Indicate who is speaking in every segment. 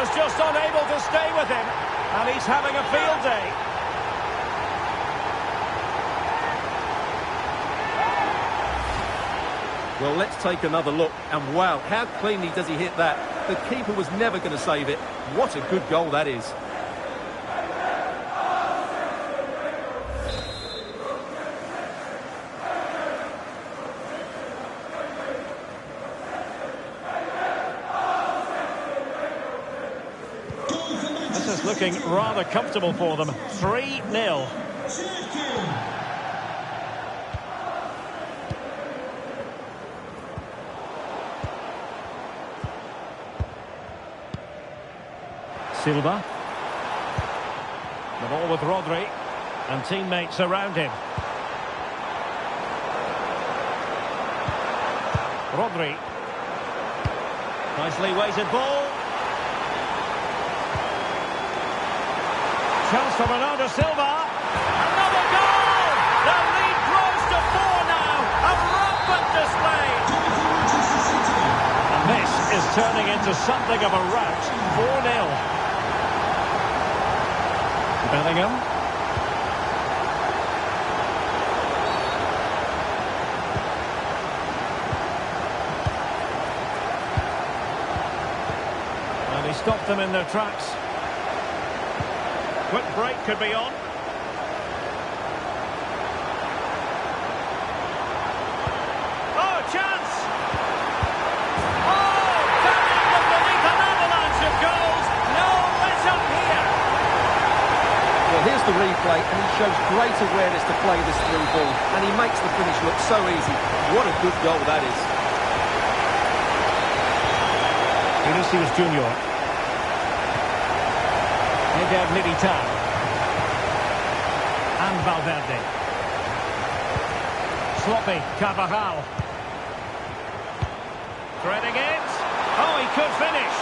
Speaker 1: defenders just unable to stay with him, and he's having a field day.
Speaker 2: Well, let's take another look, and wow, how cleanly does he hit that? The keeper was never going to save it. What a good goal that is.
Speaker 1: This is looking rather comfortable for them. 3-0. Silva. The ball with Rodri. And teammates around him. Rodri. Nicely weighted ball. Chance for Bernardo Silva. Another goal! The lead grows to 4 now. A rampant display. And this is turning into something of a rout. 4-0. Bellingham. And he stopped them in their tracks. Quick break could be on. Oh, chance! Oh, Bellingham beneath an avalanche of goals. No let up here.
Speaker 2: Well, here's the replay, and he shows great awareness to play this through ball, and he makes the finish look so easy. What a good goal that is.
Speaker 1: Heny-33's Junior. Eder Militao. And Valverde. Sloppy, Carvajal. Threading it. Oh, he could finish.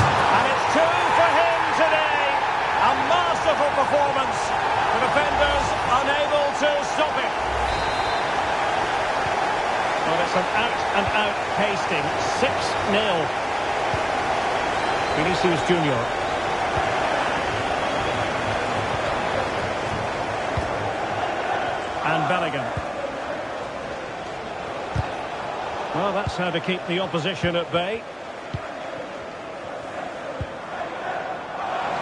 Speaker 1: And it's 2 for him today. A masterful performance. The defenders unable to stop it. Well, it's an out-and-out pasting. 6-0. Heny-33's Junior. And Bellingham. Well, that's how to keep the opposition at bay.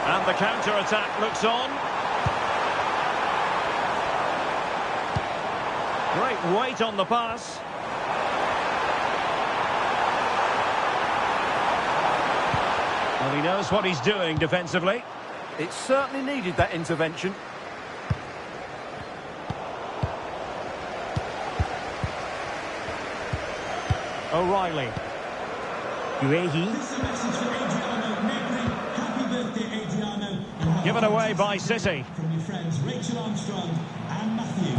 Speaker 1: And the counter-attack looks on. Great weight on the pass. Well, he knows what he's doing defensively.
Speaker 2: It certainly needed that intervention.
Speaker 1: O'Reilly. Guehi. Given away by City.
Speaker 3: From your friends Rachel Armstrong and Matthew.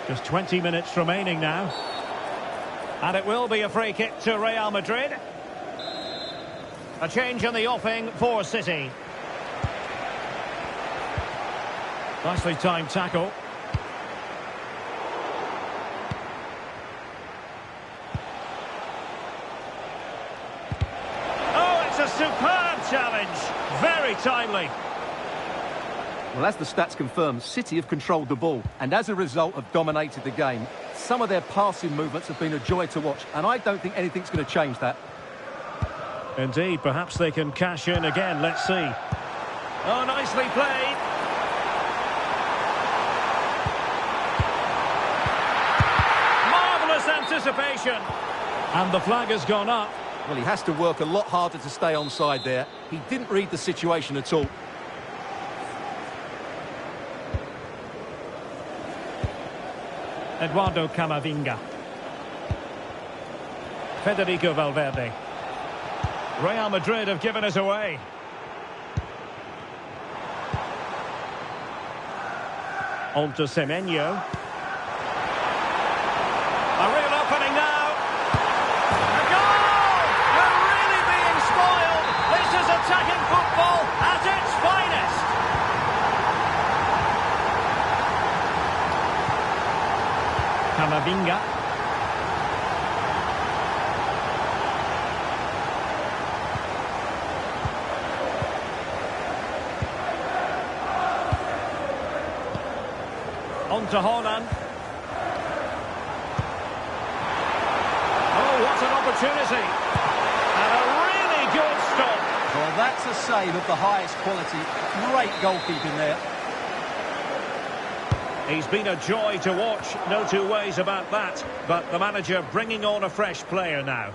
Speaker 1: Just 20 minutes remaining now. And it will be a free kick to Real Madrid. A change in the offing for City. Nicely timed tackle. Oh, it's a superb challenge. Very timely.
Speaker 2: Well, as the stats confirm, City have controlled the ball and as a result have dominated the game. Some of their passing movements have been a joy to watch, and I don't think anything's going to change that.
Speaker 1: Indeed, perhaps they can cash in again. Let's see. Oh, nicely played. Marvellous anticipation. And the flag has gone up.
Speaker 2: Well, he has to work a lot harder to stay onside there. He didn't read the situation at all.
Speaker 1: Eduardo Camavinga. Federico Valverde. Real Madrid have given us away. On to Semenyo. A real opening now. A goal! You're really being spoiled. This is attacking football at its finest. Camavinga. On to Haaland. Oh, what an opportunity. And a really good stop.
Speaker 2: Well, that's a save of the highest quality. Great goalkeeping there.
Speaker 1: He's been a joy to watch, no two ways about that. But the manager bringing on a fresh player now.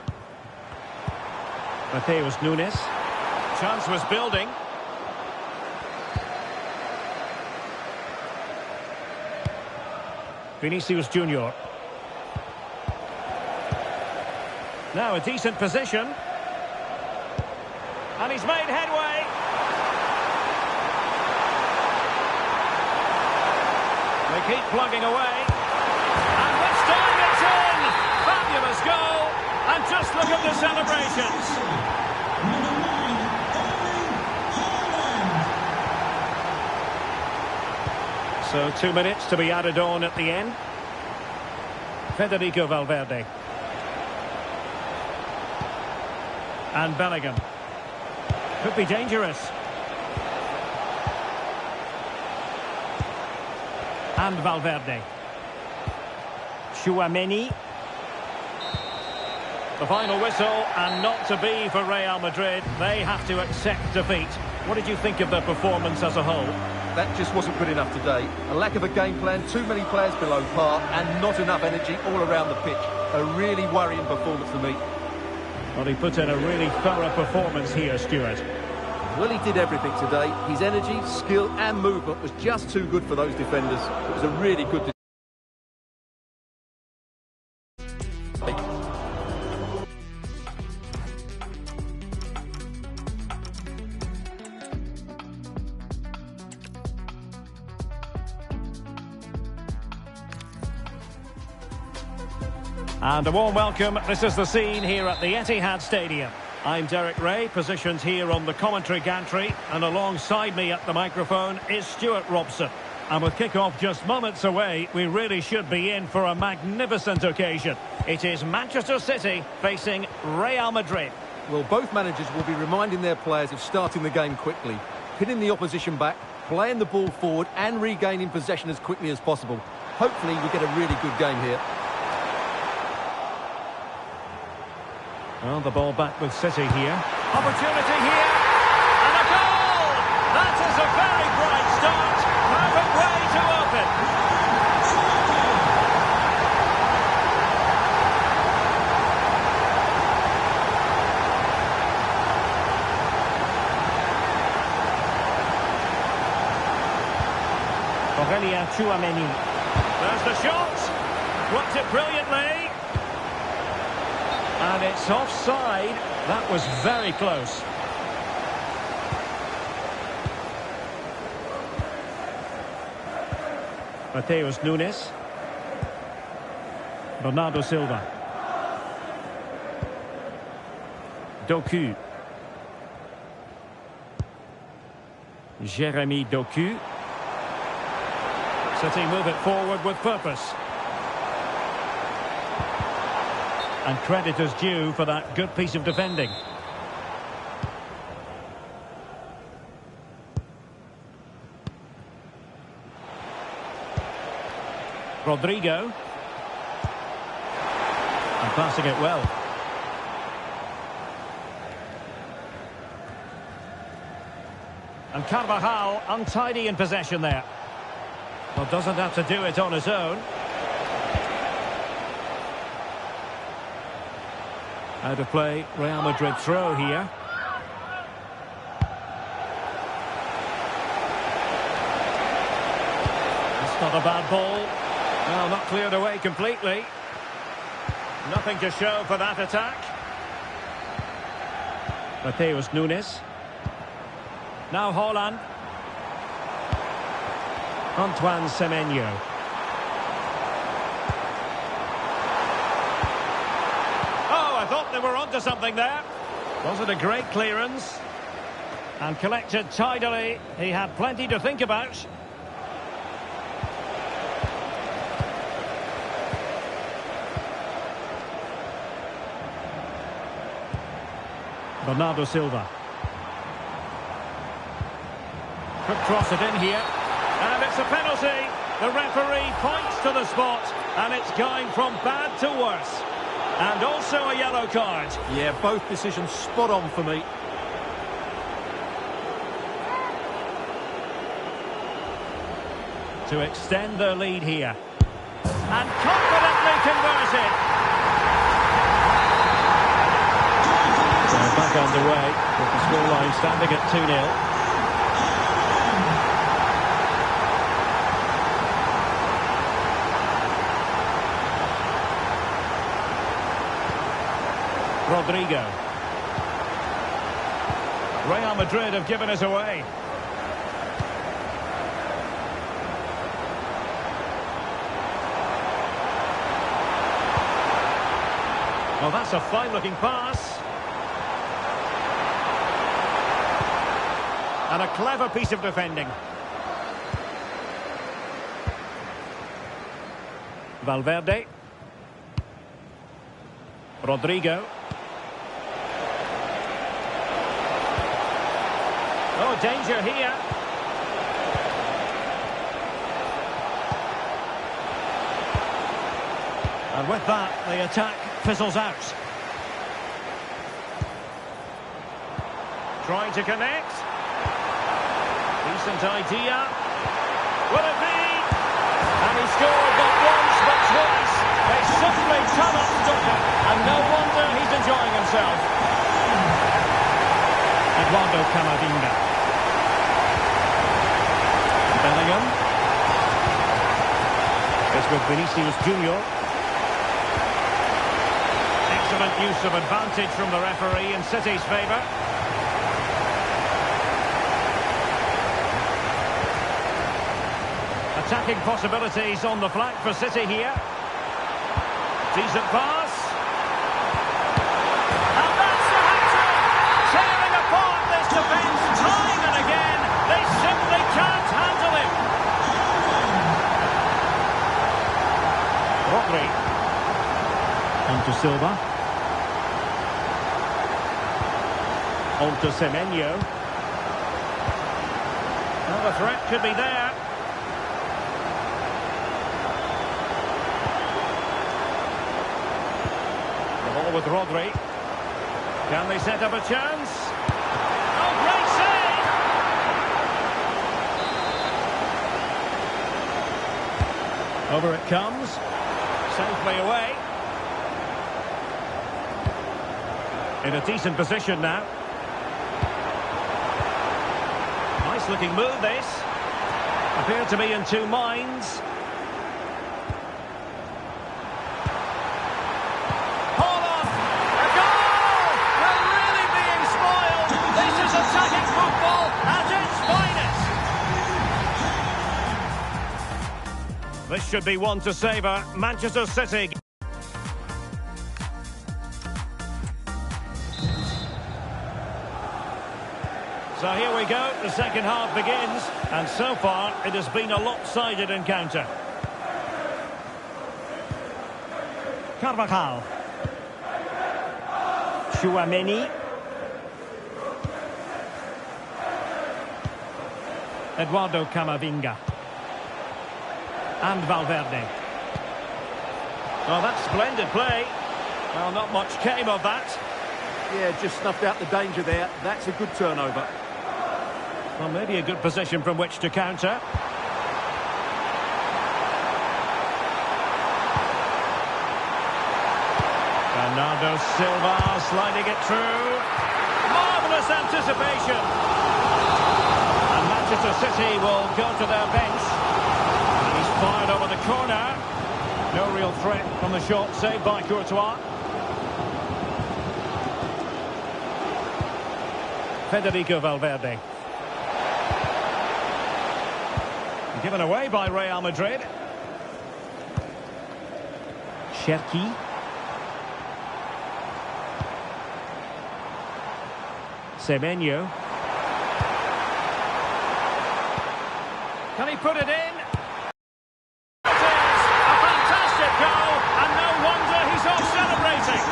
Speaker 1: Matheus Nunes. Chance was building. Vinicius Junior. Now a decent position. And he's made headway. They keep plugging away. And this time it's in! Fabulous goal. And just look at the celebrations.
Speaker 3: Number 9, Haaland.
Speaker 1: So 2 minutes to be added on at the end. Federico Valverde. And Bellingham. Could be dangerous. And Valverde. Tchouaméni. The final whistle, and not to be for Real Madrid. They have to accept defeat. What did you think of their performance as a whole?
Speaker 2: That just wasn't good enough today. A lack of a game plan, too many players below par, and not enough energy all around the pitch. A really worrying performance for me.
Speaker 1: Well, he put in a really thorough performance here, Stuart.
Speaker 2: Well, he did everything today. His energy, skill and movement was just too good for those defenders. It was a really good...
Speaker 1: And a warm welcome. This is the scene here at the Etihad Stadium. I'm Derek Ray, positioned here on the commentary gantry, and alongside me at the microphone is Stuart Robson. And with kick-off just moments away, we really should be in for a magnificent occasion. It is Manchester City facing Real Madrid.
Speaker 2: Well, both managers will be reminding their players of starting the game quickly, pinning the opposition back, playing the ball forward and regaining possession as quickly as possible. Hopefully we get a really good game here.
Speaker 1: Well, the ball back with City here. Opportunity here. And a goal! That is a very bright start. Perfect way to open. Aurélien Tchouaméni. There's the shot. Blocked it brilliantly. And it's offside. That was very close. Matheus Nunes. Bernardo Silva. Doku. Jérémy Doku. City move it forward with purpose. And credit is due for that good piece of defending. Rodrigo. And passing it well. And Carvajal untidy in possession there. Well, doesn't have to do it on his own. Out of play, Real Madrid throw here. That's not a bad ball. Well, not cleared away completely. Nothing to show for that attack. Matheus Nunes. Now Haaland. Antoine Semenyo. Oh, I thought they were onto something there. Wasn't a great clearance. And collected tidily. He had plenty to think about. Bernardo Silva. Could cross it in here. And it's a penalty. The referee points to the spot. And it's going from bad to worse. And also a yellow card.
Speaker 2: Yeah, both decisions spot on for me.
Speaker 1: To extend their lead here. And confidently converted. They're back underway with the scoreline standing at 2-0. Rodrigo. Real Madrid have given us away. Well, that's a fine-looking pass. And a clever piece of defending. Valverde. Rodrigo. Oh, danger here. And with that, the attack fizzles out. Trying to connect. Decent idea. Will it be? And he scored not once but twice. They simply cannot stop him. And no wonder he's enjoying himself. Eduardo Camavinga. Bellingham. It's with Vinicius Junior. Excellent use of advantage from the referee in City's favour. Attacking possibilities on the flank for City here. Decent pass. And that's the hat-trick! Tearing apart this defence time and again. They simply can't handle him. Rodri. On to Silva. On to Semenyo. Well, the threat could be there. The ball with Rodri. Can they set up a chance? Oh, great save! Over it comes. Safely away. In a decent position now. Nice looking move this. Appear to be in two minds. Holland! A goal! We're really being spoiled. This is attacking football at its finest. This should be one to savour. Manchester City. So here we go, the second half begins, and so far it has been a lopsided encounter. Carvajal. Tchouaméni. Eduardo Camavinga. And Valverde. Well, that's splendid play. Well, not much came of that.
Speaker 2: Yeah, just snuffed out the danger there. That's a good turnover.
Speaker 1: Well, maybe a good position from which to counter. Bernardo Silva sliding it through. Marvellous anticipation. And Manchester City will go to their bench. And he's fired over the corner. No real threat from the shot, saved by Courtois. Federico Valverde. Given away by Real Madrid. Cherki. Semenyo. Can he put it in? It is a fantastic goal, and no wonder he's off celebrating.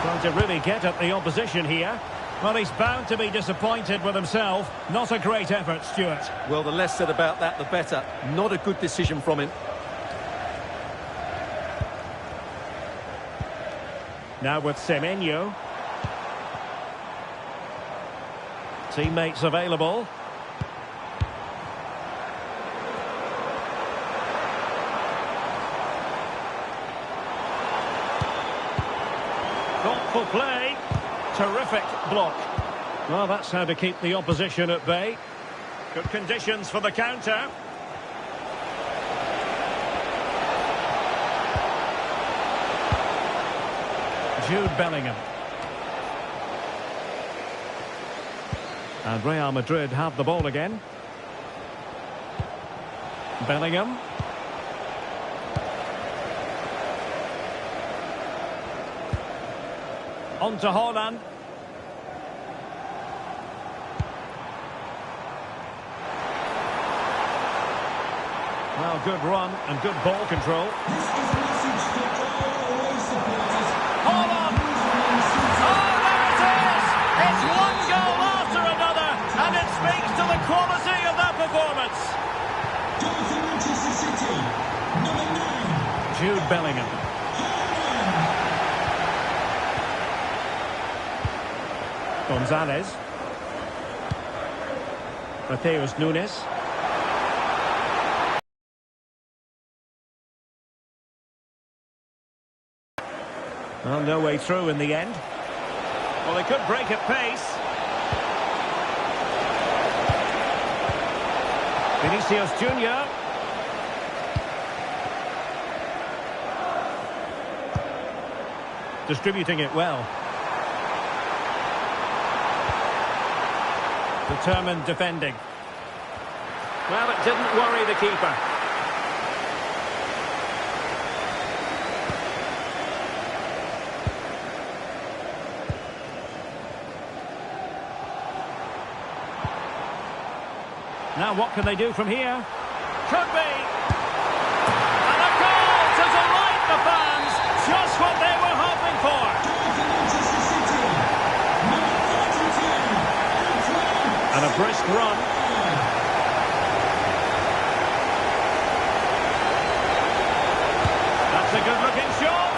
Speaker 1: Trying to really get at the opposition here. Well, he's bound to be disappointed with himself. Not a great effort, Stuart.
Speaker 2: Well, the less said about that, the better. Not a good decision from him.
Speaker 1: Now with Semenyo. Teammates available. Thoughtful play. Terrific block. Well, that's how to keep the opposition at bay. Good conditions for the counter. Jude Bellingham. And Real Madrid have the ball again. Bellingham. On to Haaland. Well, good run and good ball control.
Speaker 3: This is a message for all away supporters.
Speaker 1: Haaland! Oh, there it is! It's one goal after another, and it speaks to the quality of that performance.
Speaker 3: Goal for Manchester City, number 9.
Speaker 1: Jude Bellingham. Gonzalez. Mateus Nunes. Well, no way through in the end. Well, they could break at pace. Vinicius Junior. Distributing it well. Determined defending. Well, it didn't worry the keeper. Now what can they do from here? Could be! And a goal to delight the fans! Just what they were hoping for!
Speaker 3: Goal for Manchester City, number 32.
Speaker 1: And a brisk run. That's a good-looking shot!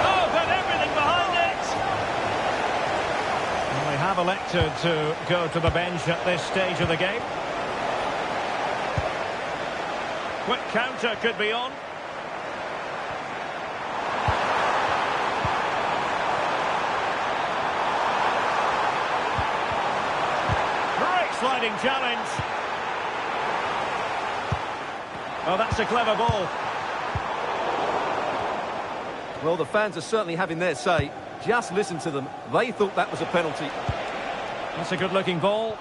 Speaker 1: Oh, got everything behind it! Well, they have elected to go to the bench at this stage of the game. Quick counter could be on. Great sliding challenge. Oh, that's a clever ball.
Speaker 2: Well, the fans are certainly having their say. Just listen to them. They thought that was a penalty.
Speaker 1: That's a good-looking ball.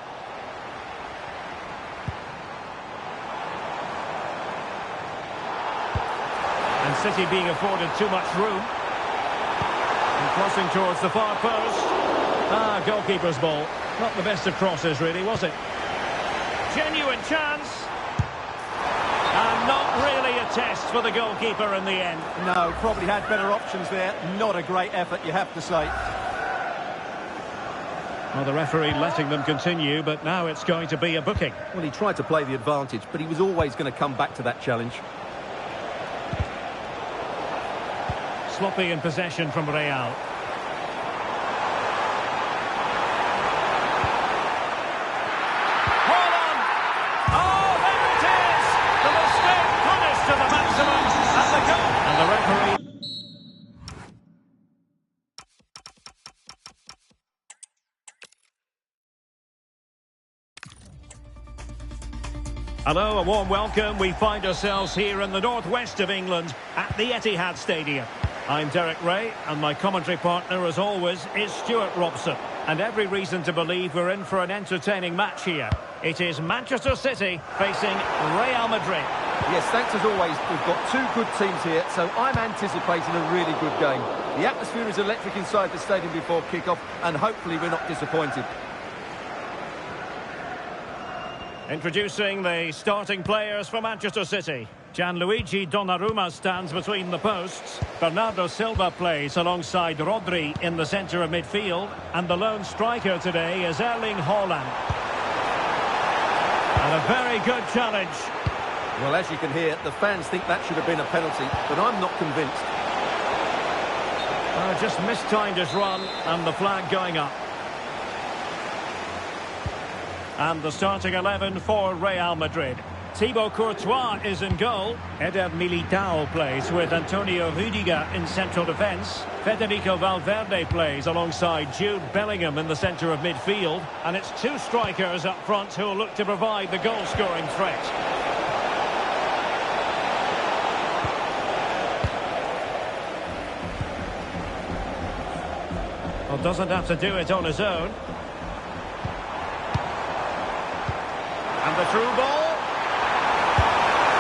Speaker 1: And City being afforded too much room. And crossing towards the far post. Ah, goalkeeper's ball. Not the best of crosses, really, was it? Genuine chance. And not really a test for the goalkeeper in the end.
Speaker 2: No, probably had better options there. Not a great effort, you have to say.
Speaker 1: Well, the referee letting them continue, but now it's going to be a booking.
Speaker 2: Well, he tried to play the advantage, but he was always going to come back to that challenge.
Speaker 1: Sloppy in possession from Real. Haaland! Oh, there it is! The mistake punished to the maximum. And the goal. And the referee. Hello, a warm welcome. We find ourselves here in the northwest of England at the Etihad Stadium. I'm Derek Ray, and my commentary partner, as always, is Stuart Robson. And every reason to believe we're in for an entertaining match here. It is Manchester City facing Real Madrid.
Speaker 2: Yes, thanks as always. We've got two good teams here, so I'm anticipating a really good game. The atmosphere is electric inside the stadium before kick-off, and hopefully we're not disappointed.
Speaker 1: Introducing the starting players for Manchester City. Gianluigi Donnarumma stands between the posts. Bernardo Silva plays alongside Rodri in the centre of midfield. And the lone striker today is Erling Haaland. And a very good challenge.
Speaker 2: Well, as you can hear, the fans think that should have been a penalty, but I'm not convinced.
Speaker 1: Just mistimed his run, and the flag going up. And the starting 11 for Real Madrid. Thibaut Courtois is in goal. Eder Militao plays with Antonio Rüdiger in central defence. Federico Valverde plays alongside Jude Bellingham in the centre of midfield. And it's two strikers up front who will look to provide the goal-scoring threat. Well, doesn't have to do it on his own. And the through ball.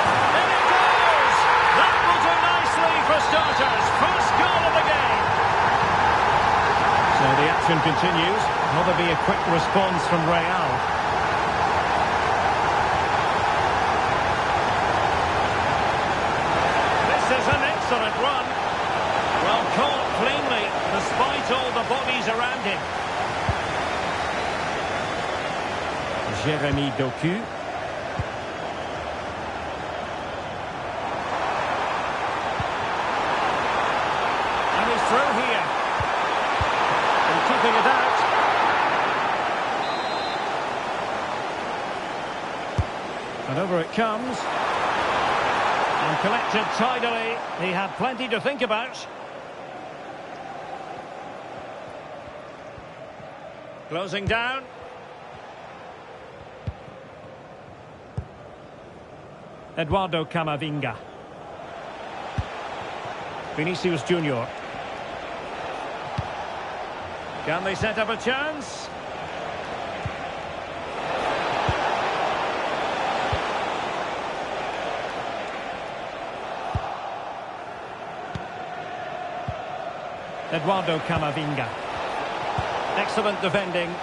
Speaker 1: In it goes! That will do nicely for starters. First goal of the game. So the action continues. Will there be a quick response from Real? This is an excellent run. Well caught cleanly, despite all the bodies around him. Jérémy Doku. And he's through here. And keeping it out. And over it comes. And collected tidily. He had plenty to think about. Closing down. Eduardo Camavinga. Vinicius Junior. Can they set up a chance? Eduardo Camavinga. Excellent defending.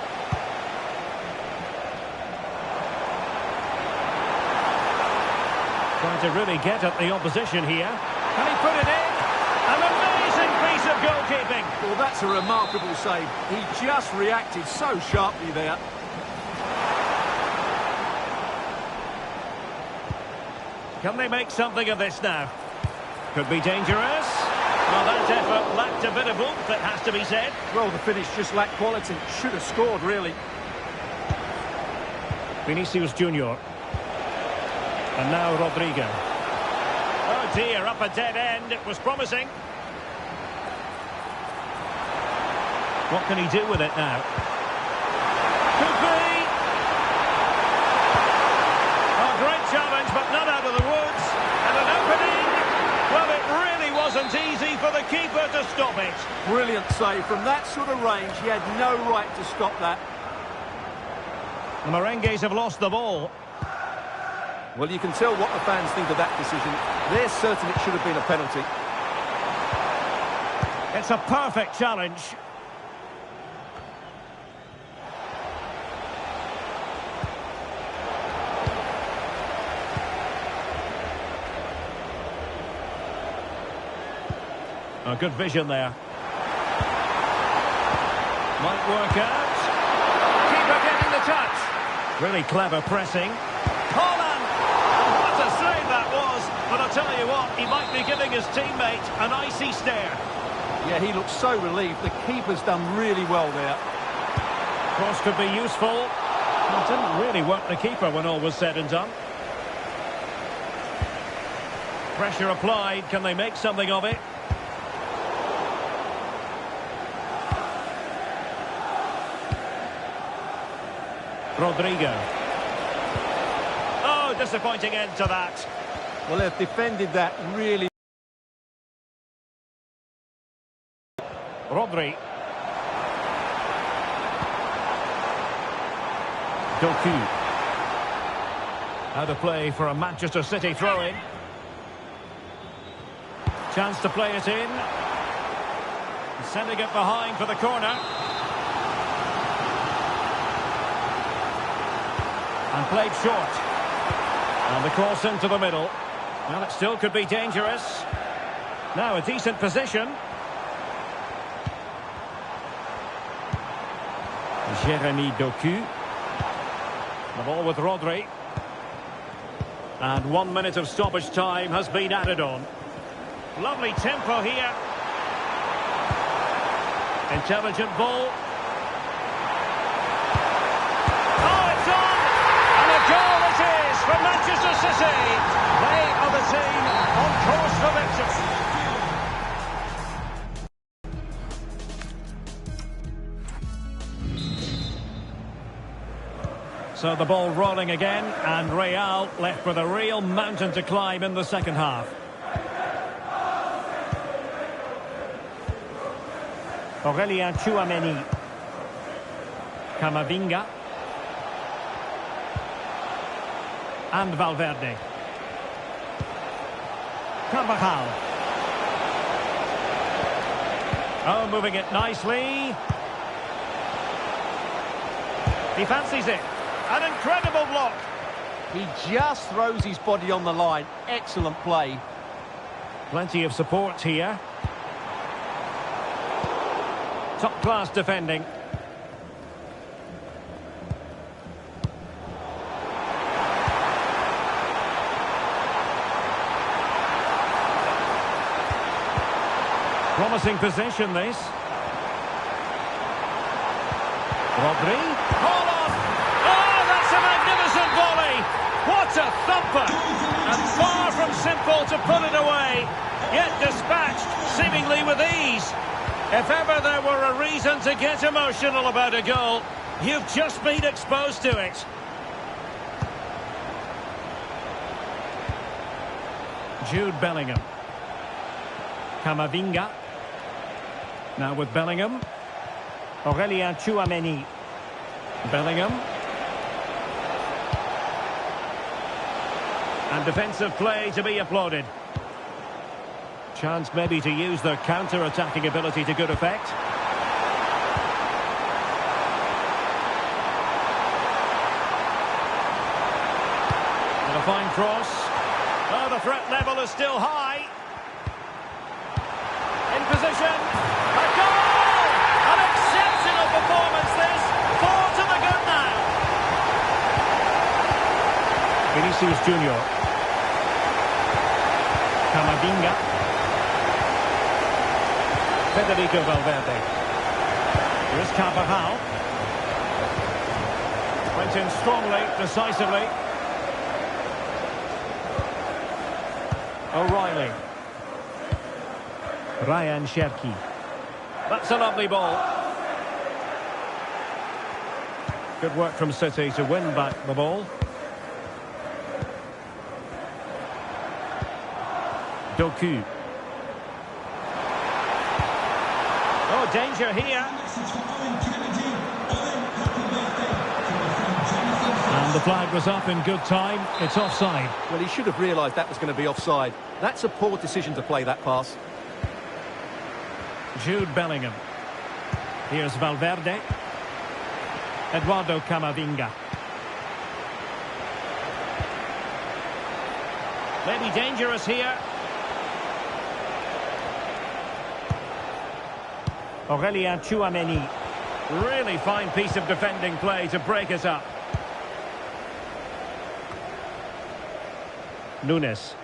Speaker 1: Trying to really get at the opposition here. Can he put it in? An amazing piece of goalkeeping.
Speaker 2: Well, that's a remarkable save. He just reacted so sharply there.
Speaker 1: Can they make something of this now? Could be dangerous. Well, that effort lacked a bit of oomph, it has to be said.
Speaker 2: Well, the finish just lacked quality. Should have scored, really.
Speaker 1: Vinicius Junior. And now Rodrigo. Oh dear, up a dead end. It was promising. What can he do with it now? Could be. A great challenge, but not out of the woods. And an opening. Well, it really wasn't easy for the keeper to stop it.
Speaker 2: Brilliant save. From that sort of range, he had no right to stop that.
Speaker 1: The Merengues have lost the ball.
Speaker 2: Well, you can tell what the fans think of that decision. They're certain it should have been a penalty.
Speaker 1: It's a perfect challenge. A good vision there. Might work out. Keeper getting the touch. Really clever pressing. Haaland! What a save that was. But I'll tell you what, he might be giving his teammate an icy stare.
Speaker 2: Yeah, he looks so relieved. The keeper's done really well there.
Speaker 1: Cross could be useful. It didn't really work the keeper when all was said and done. Pressure applied. Can they make something of it? Rodrigo. Oh, disappointing end to that.
Speaker 2: Well, they've defended that really.
Speaker 1: Rodri. Doku. Out of play for a Manchester City throw-in. Chance to play it in. Sending it behind for the corner. And played short. And the cross into the middle. Well, it still could be dangerous. Now a decent position. Jeremy Doku. The ball with Rodri. And 1 minute of stoppage time has been added on. Lovely tempo here. Intelligent ball. Oh, it's on! And a goal it is for Manchester City. They are the team on course for victory. So the ball rolling again, and Real left with a real mountain to climb in the second half. Aurelien Tchouameni. Camavinga. And Valverde. Carvajal. Oh, moving it nicely. He fancies it. An incredible block.
Speaker 2: He just throws his body on the line. Excellent play.
Speaker 1: Plenty of support here. Top-class defending. Promising possession, this. Rodri. Hold on! Oh, that's a magnificent volley! What a thumper! And far from simple to put it away, yet dispatched seemingly with ease. If ever there were a reason to get emotional about a goal, you've just been exposed to it. Jude Bellingham. Camavinga. Now with Bellingham. Aurelien Tchouameni. Bellingham. And defensive play to be applauded. Chance maybe to use their counter-attacking ability to good effect. And a fine cross. Oh, the threat level is still high. In position. A goal! An exceptional performance this. 4 to the good now. Vinicius Junior. Camavinga. Federico Valverde. Here's Carvajal. Went in strongly, decisively. O'Reilly. Ryan Cherki. That's a lovely ball. Good work from City to win back the ball. Doku. Oh, danger here. And the flag was up in good time. It's offside.
Speaker 2: Well, he should have realised that was going to be offside. That's a poor decision to play that pass.
Speaker 1: Jude Bellingham. Here's Valverde. Eduardo Camavinga. Maybe dangerous here. Aurelien Tchouameni. Really fine piece of defending play to break us up. Nunes.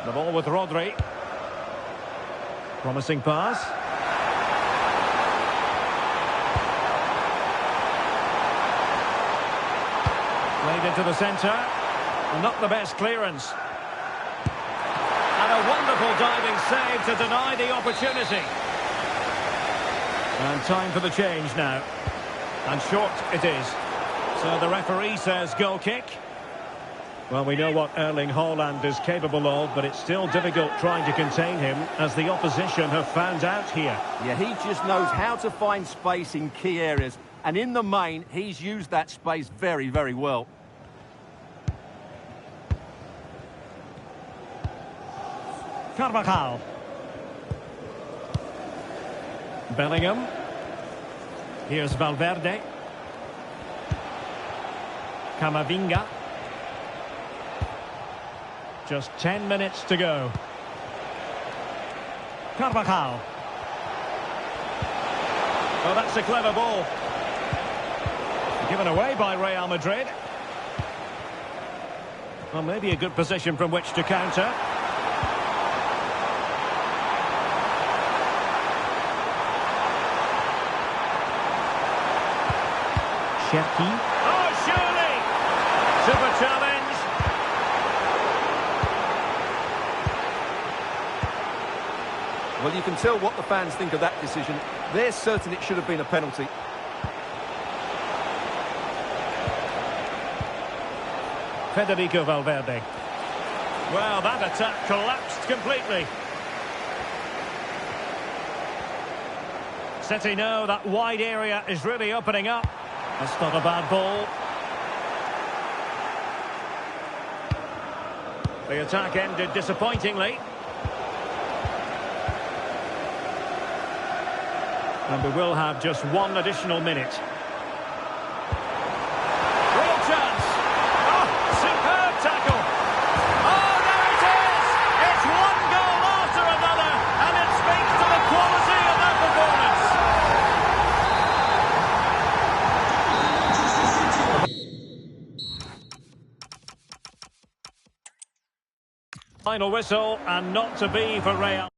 Speaker 1: The ball with Rodri. Promising pass. Played into the centre. Not the best clearance. And a wonderful diving save to deny the opportunity. And time for the change now. And short it is. So the referee says goal kick. Well, we know what Erling Haaland is capable of, but it's still difficult trying to contain him, as the opposition have found out here.
Speaker 2: Yeah, he just knows how to find space in key areas. And in the main, he's used that space very, very well.
Speaker 1: Carvajal. Bellingham. Here's Valverde. Camavinga. Just 10 minutes to go. Carvajal. Oh, that's a clever ball. Given away by Real Madrid. Well, maybe a good position from which to counter. Cherki. Oh, surely! Super challenge.
Speaker 2: Well, you can tell what the fans think of that decision. They're certain it should have been a penalty.
Speaker 1: Federico Valverde. Well, that attack collapsed completely. City know that wide area is really opening up. That's not a bad ball. The attack ended disappointingly. And we will have just one additional minute. Real chance. Oh, superb tackle. Oh, there it is. It's one goal after another, and it speaks to the quality of that performance. Final whistle, and not to be for Real.